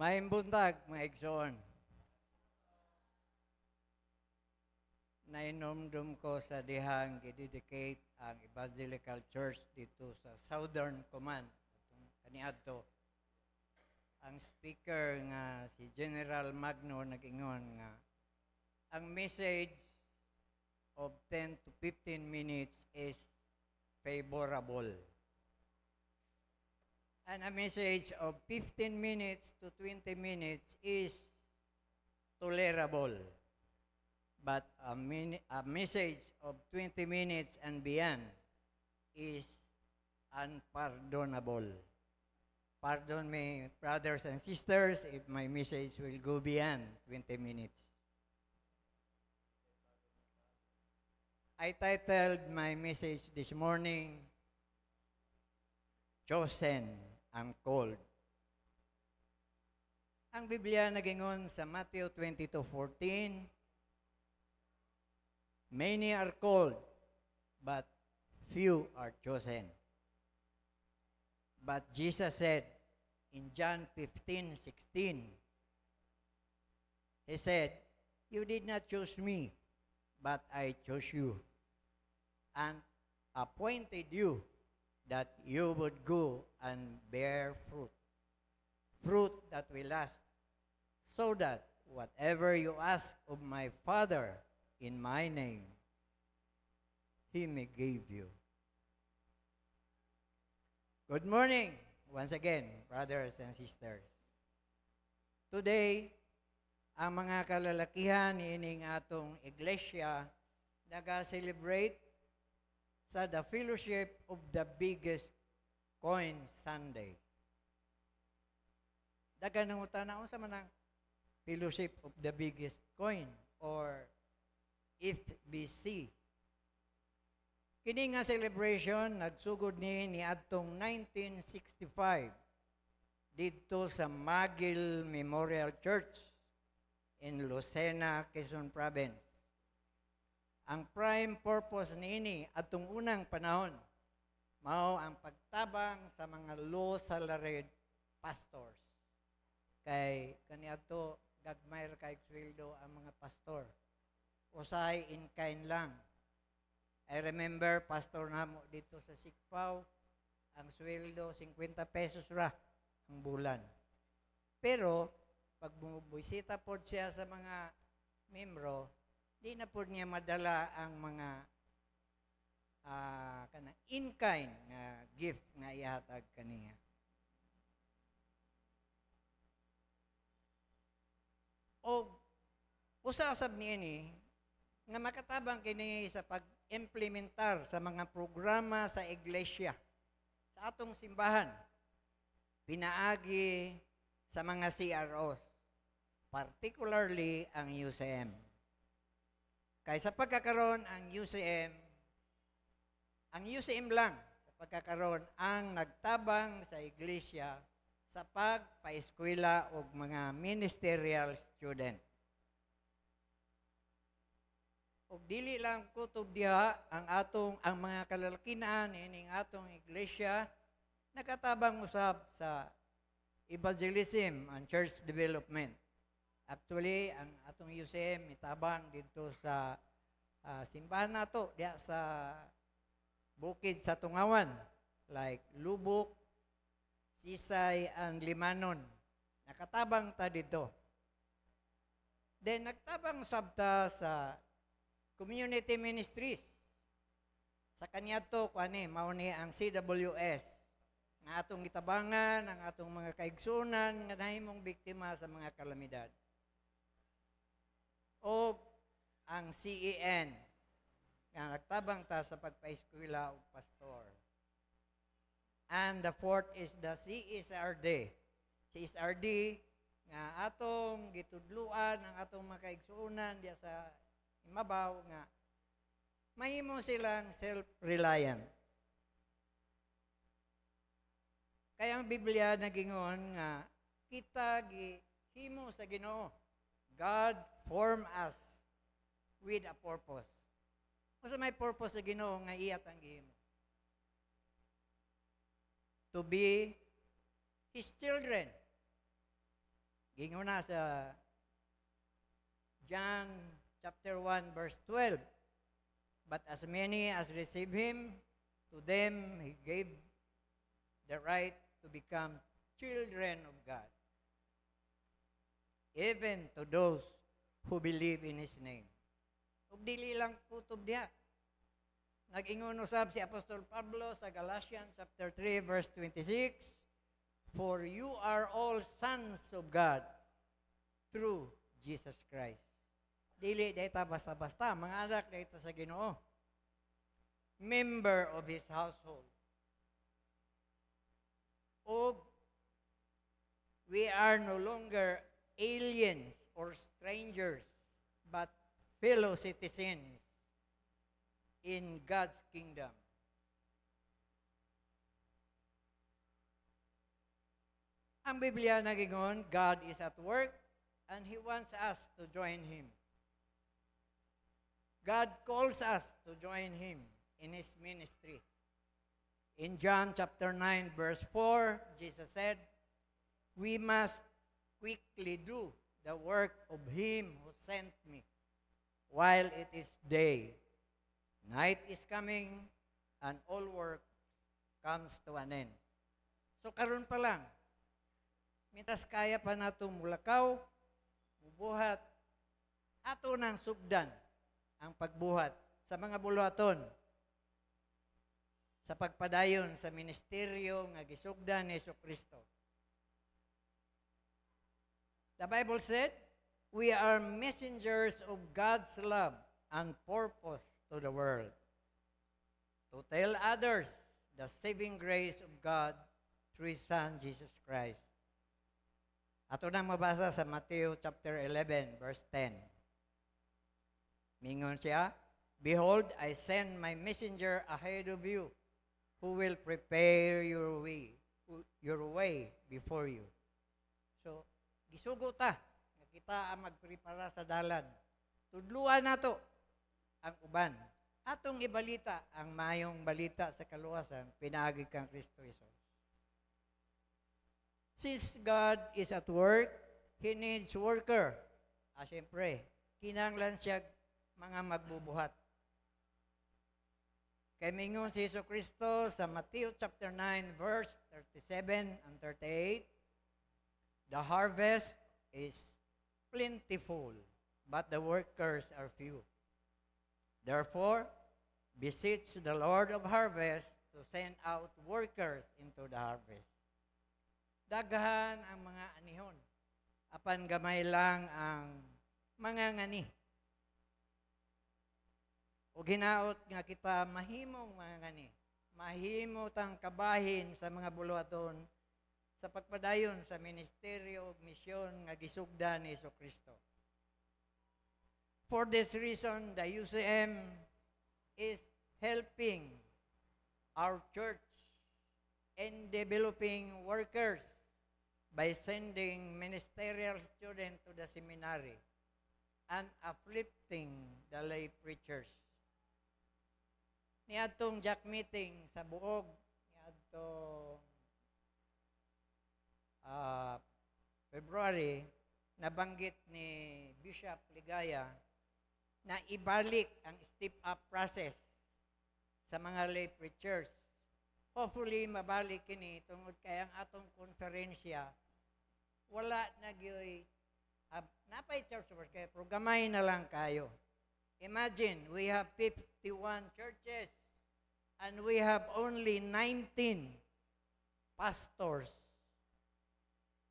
Maayong buntag, mga igsoon. Nainomdom ko sa dihang i-dedicate ang Evangelical Church dito sa Southern Command. Kaniadto. Ang speaker nga si General Magno nag-ingon nga ang message of 10 to 15 minutes is favorable. And a message of 15 minutes to 20 minutes is tolerable. But a message of 20 minutes and beyond is unpardonable. Pardon me, brothers and sisters, if my message will go beyond 20 minutes. I titled my message this morning, Chosen and Called. Ang Biblia nagingon sa Matthew 22:14, many are called, but few are chosen. But Jesus said in John 15:16, He said, you did not choose me, but I chose you and appointed you that you would go and bear fruit, fruit that will last, so that whatever you ask of my Father in my name, He may give you. Good morning, once again, brothers and sisters. Today, ang mga kalalakihan ining atong iglesia naga-celebrate sa the fellowship of the biggest coin Sunday. Dagan ng utana sa manang fellowship of the biggest coin or FBC. Kini nga celebration nagsugod ni adtong 1965 didto sa Magil Memorial Church in Lucena, Quezon Province. Ang prime purpose niini atong unang panahon mao ang pagtabang sa mga low salaried pastors. Kay kaniadto gagmay ra kay sweldo ang mga pastor. Usahay in kind lang. I remember, pastor namo dito sa Sikpaw, ang sweldo 50 pesos ra ang bulan. Pero, pag bumubisita po siya sa mga membro, di na po niya madala ang mga in-kind nga gift nga ihatag kaniya. O, usasab niini, nga makatabang kini sa pag-implementar sa mga programa sa iglesia, sa atong simbahan, pinaagi sa mga CROs, particularly ang UCM. Kaya sa pagkakaroon ang UCM lang sa pagkakaroon ang nagtabang sa iglesia sa pagpaeskwela og mga ministerial student. Og dili lang kutob diha ang mga kalalakinan ining atong iglesia nakatabang usab sa evangelism and church development. Actually, ang atong UCM itabang dito sa simbahan nato diha sa bukid sa Tungawan like Lubok, Sisay, and Limanon. Nakatabang ta dito. Then nagtabang sabta sa community ministries. Sa kaniadto kuani mao ni ang CWS nga atong gitabangan ang atong mga kaigsunan nga nahimong biktima sa mga kalamidad. O ang CEN nga nagtabang ta sa pagpaeskwela og pastor. And the fourth is the CSRD. CSRD nga atong gitudluan ang atong mga kaigsunan diya sa imabaw nga mahimo silang self-reliant. Kaya ang Biblia nagingon nga kita gihimo sa Ginoo. God formed us with a purpose. Kasi may purpose sa Ginoo nga iyat ang gihimo. To be His children. Ginguna sa John chapter 1 verse 12. But as many as receive him, to them he gave the right to become children of God, even to those who believe in his name. Ug dili lang kutob diha. Nag-ingon usab si Apostol Pablo sa Galatians chapter 3 verse 26, for you are all sons of God through Jesus Christ. Dili dayta basta-basta, mga anak dayta sa Ginoo. Member of his household. O we are no longer aliens or strangers, but fellow citizens in God's kingdom. Ang Biblia nagingon, God is at work and He wants us to join Him. God calls us to join Him in His ministry. In John chapter 9 verse 4, Jesus said, we must quickly do the work of Him who sent me while it is day. Night is coming and all work comes to an end. So karon pa lang, mitas kaya pa nato mulakaw, mubuhat, ato nang sugdan ang pagbuhat sa mga buluhaton sa pagpadayon sa ministeryo nga gisugdan ni Jesucristo. The Bible said, we are messengers of God's love and purpose to the world, to tell others the saving grace of God through His Son, Jesus Christ. Ato nang mabasa sa Matthew chapter 11, verse 10. Mingon siya, behold, I send my messenger ahead of you, who will prepare your way before you. So, gisugo ta, nga kita ang magprepara sa dalan. Tudluan nato ang uban. Atong ibalita ang mayong balita sa kaluwasan, pinaagi kang Kristo Jesus. Since God is at work, He needs worker. Siyempre, kinahanglan siya mga magbubuhat. Kay mingon si Jesucristo sa Matthew chapter 9 verse 37 and 38, the harvest is plentiful, but the workers are few. Therefore, beseech the Lord of harvest to send out workers into the harvest. Daghan ang mga anihon, apan gamay lang ang mga ngani. O ginaot nga kita mahimong mga ngani, mahimot ang kabahin sa mga buluhaton sa pagpadayon sa ministeryo ug misyon nga gisugdan ni Jesucristo. For this reason, the UCM is helping our church in developing workers by sending ministerial students to the seminary and uplifting the lay preachers. Niadtong Jack meeting sa Buog, niadtong February, nabanggit ni Bishop Ligaya na ibalik ang step-up process sa mga lay preachers. Hopefully, mabalik kini tungod kay ang atong konferensya, wala na gyoy, napay church work, pero gamay na lang kayo. Imagine, we have 51 churches and we have only 19 pastors.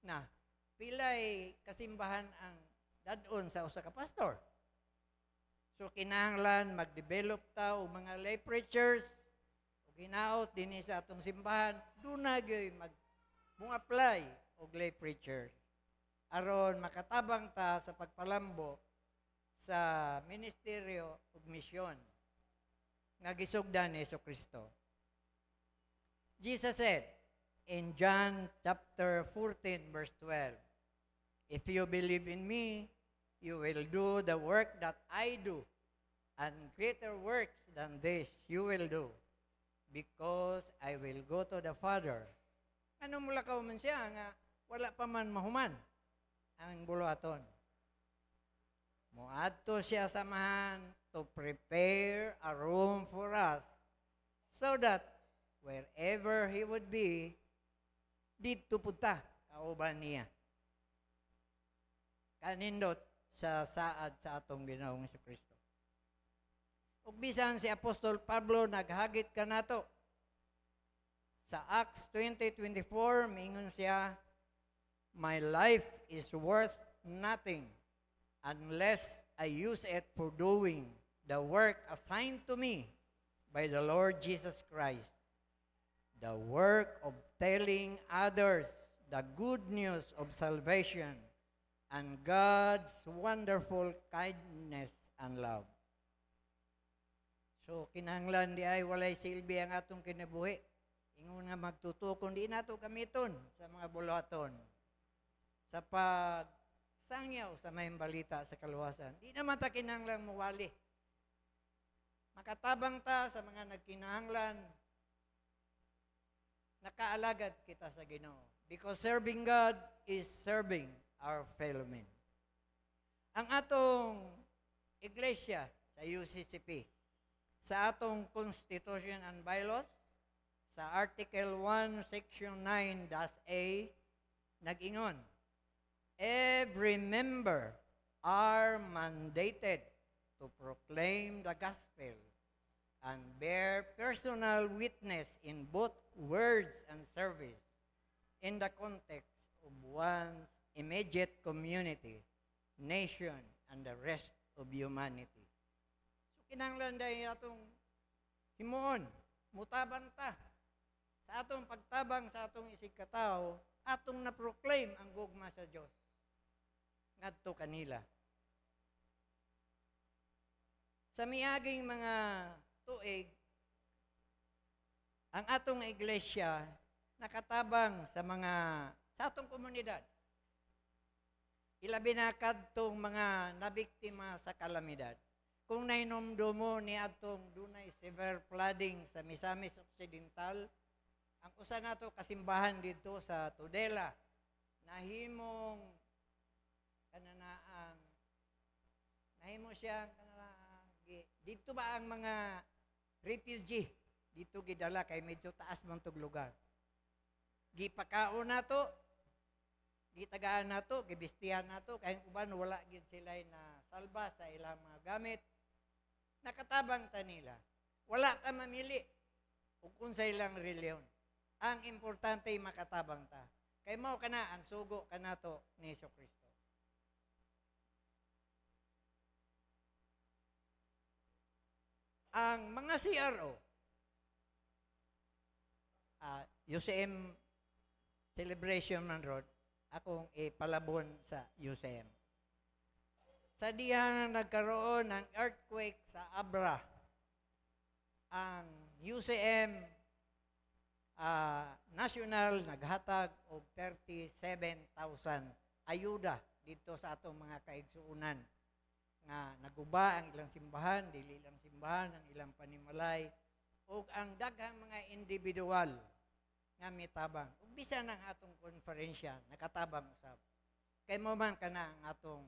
Na, pilay kasimbahan ang dadon sa usa ka pastor. So, kinahanglan mag-develop ta o mga lay preachers, o ginaot din sa atong simbahan, doon na mag-apply o lay preacher. Aron makatabang ta sa pagpalambo sa ministeryo o misyon nga gisugdan ni Jesucristo. Jesus said in John chapter 14 verse 12, if you believe in me, you will do the work that I do, and greater works than this you will do, because I will go to the Father. Ano mula ka man siya nga wala pa man mahuman? ang buluhaton. Moadto siya samahan to prepare a room for us so that wherever he would be, dito punta, kauban niya. Kanindot sa saad sa atong Ginoong Kristo. Ug bisan si Apostol Pablo naghagit kanato sa Acts 20:24 mingon siya, my life is worth nothing unless I use it for doing the work assigned to me by the Lord Jesus Christ, the work of telling others the good news of salvation and God's wonderful kindness and love. So, kinahanglan di ay walay silbi ang atong kinabuhi. Ingon nga magtutukon, di nato gamiton sa mga buluhaton. Sa pagsangyaw sa may balita sa kaluwasan. Di naman ta kinahanglan muwali. Makatabang ta sa mga nagkinahanglan. Nakaalagad kita sa Ginoo. Because serving God is serving our fellow men. Ang atong iglesia sa UCCP, sa atong Constitution and Bylaws, sa Article 1, Section 9-A, nag-ingon, every member are mandated to proclaim the gospel and bear personal witness in both words and service in the context of one's immediate community, nation, and the rest of humanity. So, kinahanglan dahil atong himuon, mutabang ta. Sa atong pagtabang sa atong isigkatao, atong na-proclaim ang gugma sa Diyos. Ngadto kanila. Sa miaging mga tuig, ang atong iglesia nakatabang sa atong komunidad. Ilabi na kadtong mga nabiktima sa kalamidad. Kung nainomdomo ni atong dunay severe flooding sa Misamis Occidental, ang usa nato kasimbahan dito sa Tudela, nahimo siya dito ba ang mga refugee dito gidala kay medyo taas man tog lugar. Gipakaon nato, gitagaan nato, gibistihan nato kay uban wala gyud sila na salba sa ilang mga gamit. Nakatabang ta nila. Wala ta mamili ug unsa ilang reliyon. Ang importante ay makatabang ta. Kay mao kana ang sugo kanato ni Kristo. Ang mga CRO, UCM celebration man rod, akong ipalabon sa UCM. Sa diyan nagkaroon ng earthquake sa Abra, ang UCM national naghatag og 37,000 ayuda dito sa atong mga kaigsuunan nga naguba ang ilang simbahan, dili lang simbahan, ang ilang panimalay, ug ang daghang mga individual nga mitabang. Ug bisan ang atong konferensya, nakatabang usab. Kay mo man kana ang atong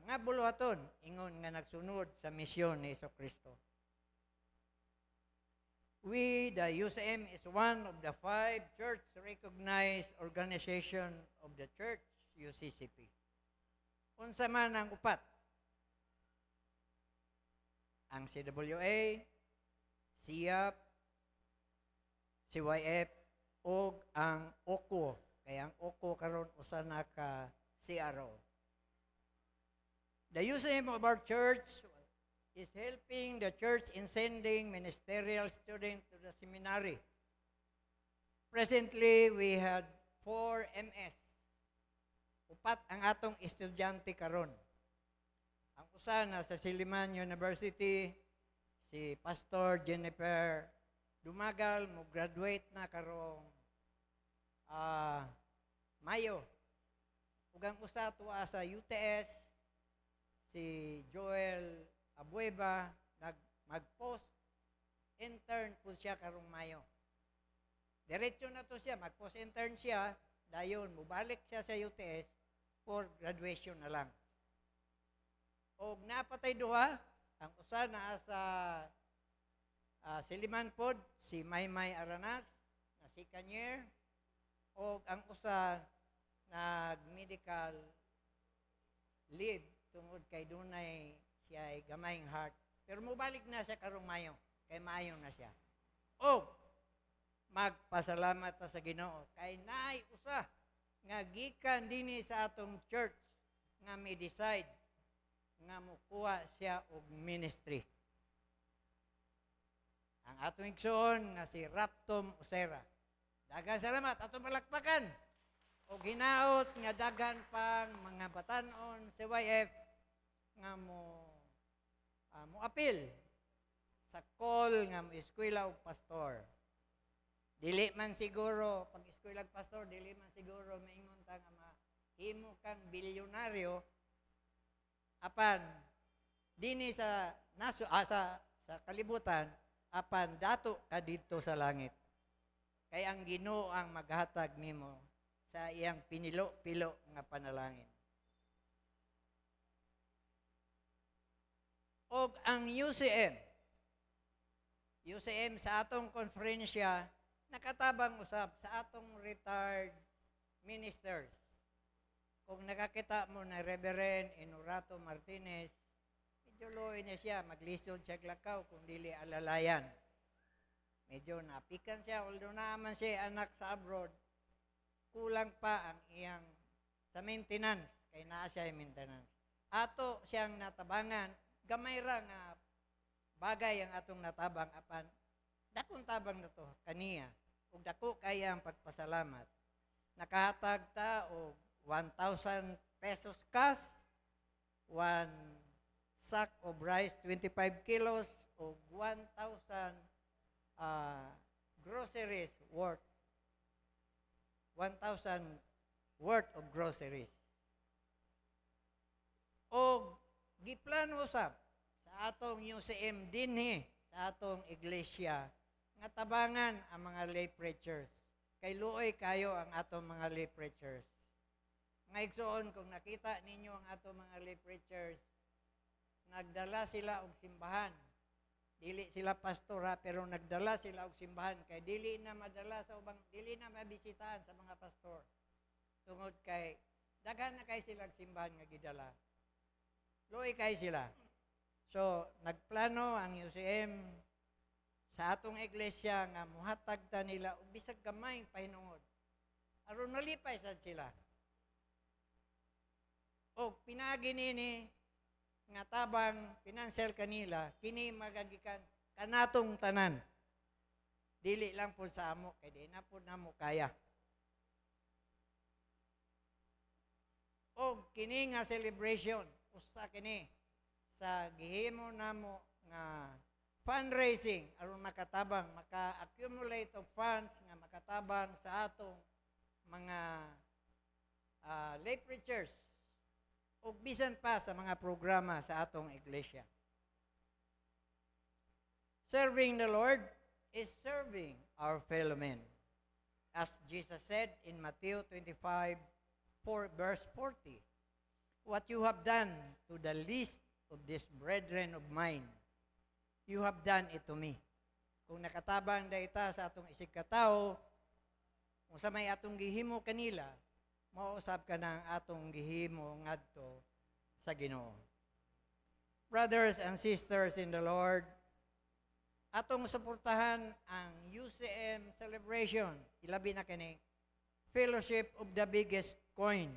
mga buluhaton, ingon nga nagsunod sa misyon ni Kristo. We, the UCM, is one of the 5 church-recognized organization of the church, UCCP. Unsa man ang upat? Ang CWA, SIAP, CYF, o ang OCO. Kaya ang OCO karon usa na ka CRO. The UCM of our church is helping the church in sending ministerial students to the seminary. Presently, we had 4 MS. Upat ang atong estudyante karon. Ang usa na sa Silliman University, si Pastor Jennifer Dumagal, mo graduate na karong Mayo. Ug ang usa tuwa sa UTS, si Joel Abueva, mag-post intern po siya karong Mayo. Diretso na to siya, mag-post intern siya, dayon mubalik siya sa UTS, for graduation na lang. O napatay duha, ang usa na sa Siliman pod, si Maymay Aranas, na second year, o ang usa nag-medical leave tungod kay dunay siya ay gamayng heart. Pero mubalik na siya karong Mayo, kay Mayo na siya. O magpasalamat ta sa Ginoo kay naay usa nga gikan dinhi sa atong church nga may decide nga mukuha siya og ministry. Ang atong igsoon nga si Raptom Usera. Daghang salamat atong palakpakan. O hinaot nga daghan pang mga batanon sa YF nga mo apil sa call nga mo eskwela og pastor. Dili man siguro pag eskwela og pastor, dili man siguro maingon ta nga mahimo kang bilyonaryo apan dinhi sa sa kalibutan apan dato ka didto sa langit. Kay ang Ginoo ang maghatag nimo sa iyang pinilo-pilo nga panalangin. Og ang UCM sa atong konferensya nakatabang usab sa atong retired ministers. Kung nakakita mo na Reverend Inorato Martinez, medyo loy na siya, maglisod siya glakaw kung dili alalayan. Medyo napikan siya, although naman siya anak sa abroad, kulang pa ang iyang sa maintenance, kay naa siya yung maintenance. Ato siyang natabangan, gamay ra nga bagay ang atong natabang apan dakong tabang na to kaniya ug dako kaya ang pagpasalamat. Nakahatag ta og 1,000 pesos cash, 1 sack of rice 25 kilos o 1,000 groceries worth 1,000 worth of groceries. O giplano usab sa atong UCM dinhi sa atong iglesia nga tabangan ang mga lay preachers. Kay luoy kayo ang atong mga lay preachers. Nga igsoon kung nakita ninyo ang atong mga lay preachers, nagdala sila og simbahan. Dili sila pastora pero nagdala sila og simbahan kay dili na madala sa ubang, dili na mabisitahan sa mga pastor. Tungod kay daghan na kay sila simbahan nga gidala. Luoy kay sila. So nagplano ang UCM sa atong iglesia nga muhatag ta nila og bisag gamay pahinungod. Aron malipay sad sila. O pinagi nini nga tabang financial kanila, kini magagikan kanatong tanan. Dili lang po sa amo, kay di na po namo kaya. O kini nga celebration, usa kini sa gihimo namo nga fundraising aron makatabang, maka-accumulate of funds nga makatabang sa atong mga lay preachers o bisan pa sa mga programa sa atong iglesia. Serving the Lord is serving our fellow men. As Jesus said in Matthew 25, verse 40, what you have done to the least of these brethren of mine, you have done it to me. Kung nakatabang dayta sa atong isig katao, kung sa may atong gihimo kanila, mausap ka ng atong gihimo ngadto sa Ginoo. Brothers and sisters in the Lord, atong suportahan ang UCM celebration, ilabi na kini, Fellowship of the Biggest Coin.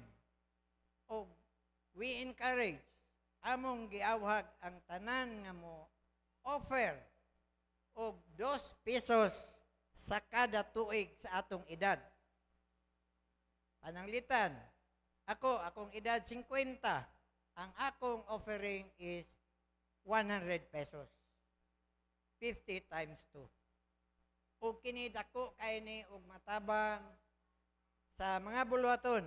O we encourage among giawhag ang tanan nga mo offer og 2 pesos sa kada tuig sa atong edad. Pananglitan, akong edad 50, ang akong offering is 100 pesos. 50 times 2. O kini dako kay ni og matabang sa mga buluhaton,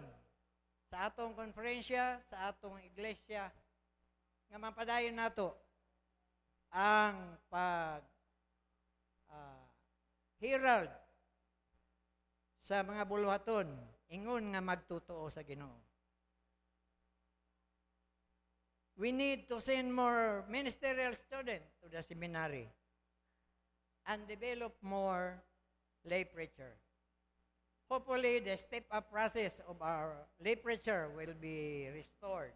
sa atong konferensya, sa atong iglesia, nga mapadayon nato ang herald sa mga buluhaton, ingon nga magtotoo sa Ginoo. We need to send more ministerial students to the seminary and develop more lay preacher. Hopefully, the step-up process of our lay preacher will be restored.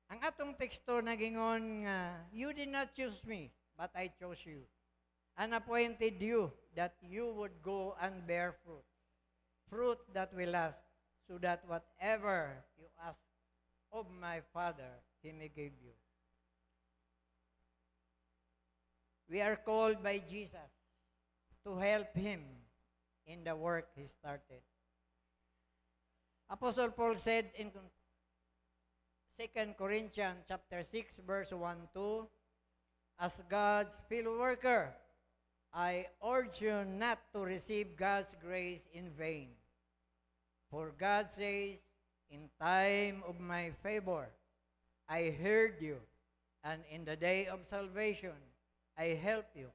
Ang atong teksto nagingon nga, you did not choose me, but I chose you, and appointed you that you would go and bear fruit, fruit that will last, so that whatever you ask of my Father, He may give you. We are called by Jesus to help Him in the work He started. Apostle Paul said in 2 Corinthians chapter 6, verse 1-2, as God's fellow worker, I urge you not to receive God's grace in vain. For God says, in time of my favor, I heard you, and in the day of salvation, I help you.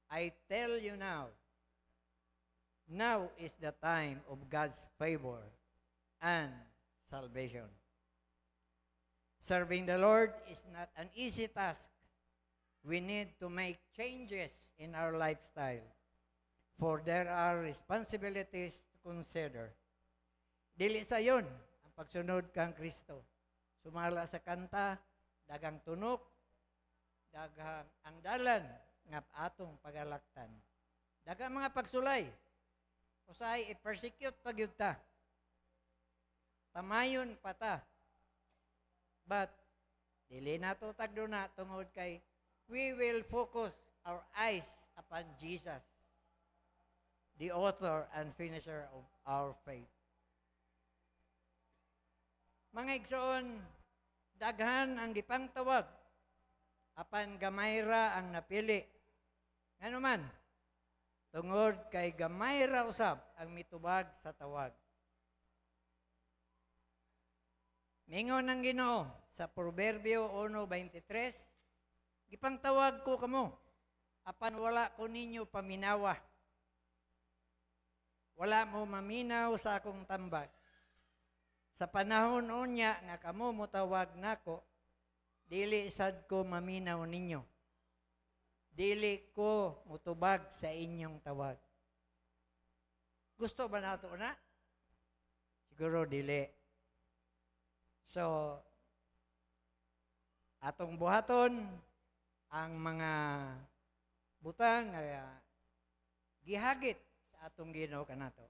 I tell you now is the time of God's favor and salvation. Serving the Lord is not an easy task. We need to make changes in our lifestyle, for there are responsibilities to consider. Dili sa yon ang pagsunod kang Kristo. Sumala sa kanta, dagang tunok, dagang ang dalan nga atong pagalaktan. Dagang mga pagsulay, usay i-persecute pagyud ta. Tamayon pa ta. But dili nato tagduna tungod kay we will focus our eyes upon Jesus, the author and finisher of our faith. Mga igsoon, daghan ang gipangtawag, apan gamay ra ang napili. Ngano man, tungod kay gamay ra usab ang mitubag sa tawag. Mingon ng Ginoo sa Proverbio 1:23, gipangtawag ko kamo, apan wala ko ninyo paminawa. Wala mo maminaw sa akong tambag. Sa panahon unya nga kamo motawag nako, dili sad ko maminaw ninyo. Dili ko mutubag sa inyong tawag. Gusto ba nato na? Siguro dili. So, atong buhaton ang mga butang gihagit sa atong Ginoo kanato.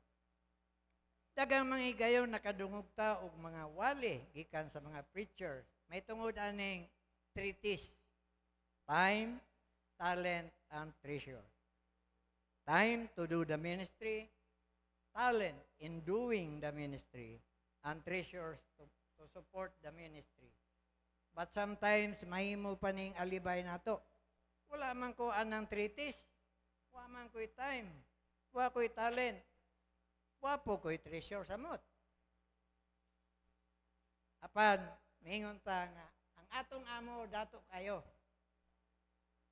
Dagang mga higayon nakadungog ta og mga wali gikan sa mga preacher. May tungod aning treatise: time, talent, and treasure. Time to do the ministry, talent in doing the ministry, and treasures to support the ministry. But sometimes mahimo pa ning alibay nato. Wala man ko anang treatise, wala man ko'y time, wala ko'y talent, wala po ko'y treasure samot. Apan, mingon ta nga, ang atong amo dato kayo.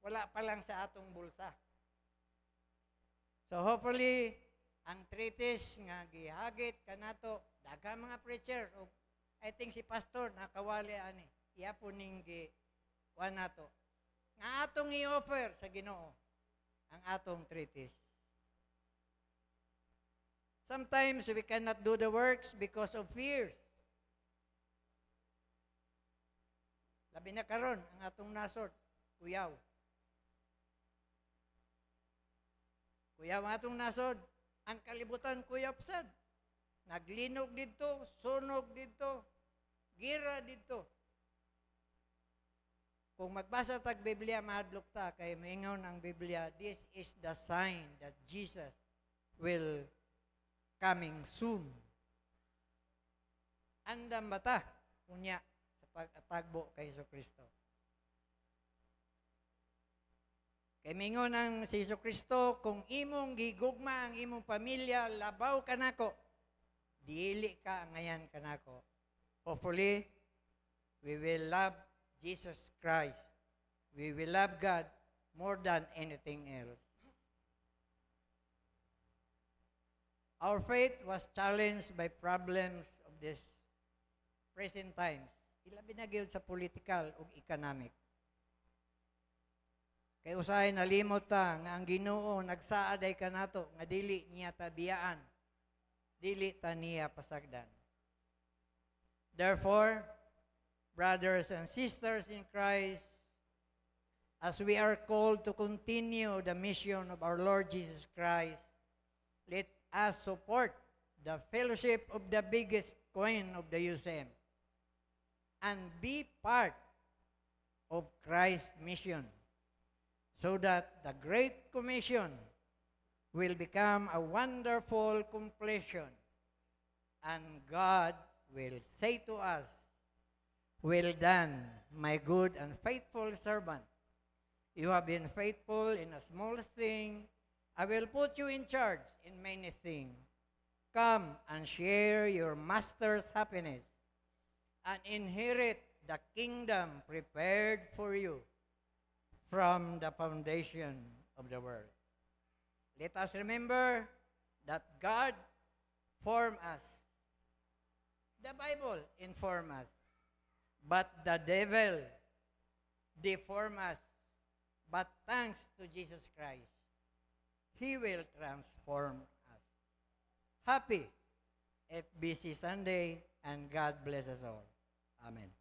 Wala pa lang sa atong bulsa. So hopefully, ang treatise nga gihagit kanato, daghang mga preacher, I think si pastor nakawali ani, iya po ning kuan nato. Nga atong i-offer sa Ginoo ang atong treatise. Sometimes we cannot do the works because of fears. Labi na karon ang atong nasod, kuyaw. Kuyaw ang atong nasod, ang kalibutan kuyaw sad. Naglinog dito, sunog dito, gira dito. Kung magbasa tag Biblia, mahadlok ta, kay maingaw ng Biblia, this is the sign that Jesus will coming soon. Andam bata, kunya, sa pag-atagbo kay Jesucristo. Kay mingon ang si Jesucristo, kung imong gigugma ang imong pamilya, labaw ka nako, dili ka ngayon kanako. Hopefully, we will love Jesus Christ. We will love God more than anything else. Our faith was challenged by problems of this present times. Ilabi na gyud sa political ug economic. Kay usahay nalimot ta nga ang Ginoo nagsaaday kanato nga dili niya tabiyaan, dili ta niya pasagdan. Therefore, brothers and sisters in Christ, as we are called to continue the mission of our Lord Jesus Christ, let us support the fellowship of the biggest coin of the UCM and be part of Christ's mission so that the Great Commission will become a wonderful completion and God will say to us, "Well done, my good and faithful servant. You have been faithful in a small thing. I will put you in charge in many things. Come and share your master's happiness and inherit the kingdom prepared for you from the foundation of the world." Let us remember that God formed us. The Bible informs us. But the devil deformed us. But thanks to Jesus Christ, He will transform us. Happy FBC Sunday, and God bless us all. Amen.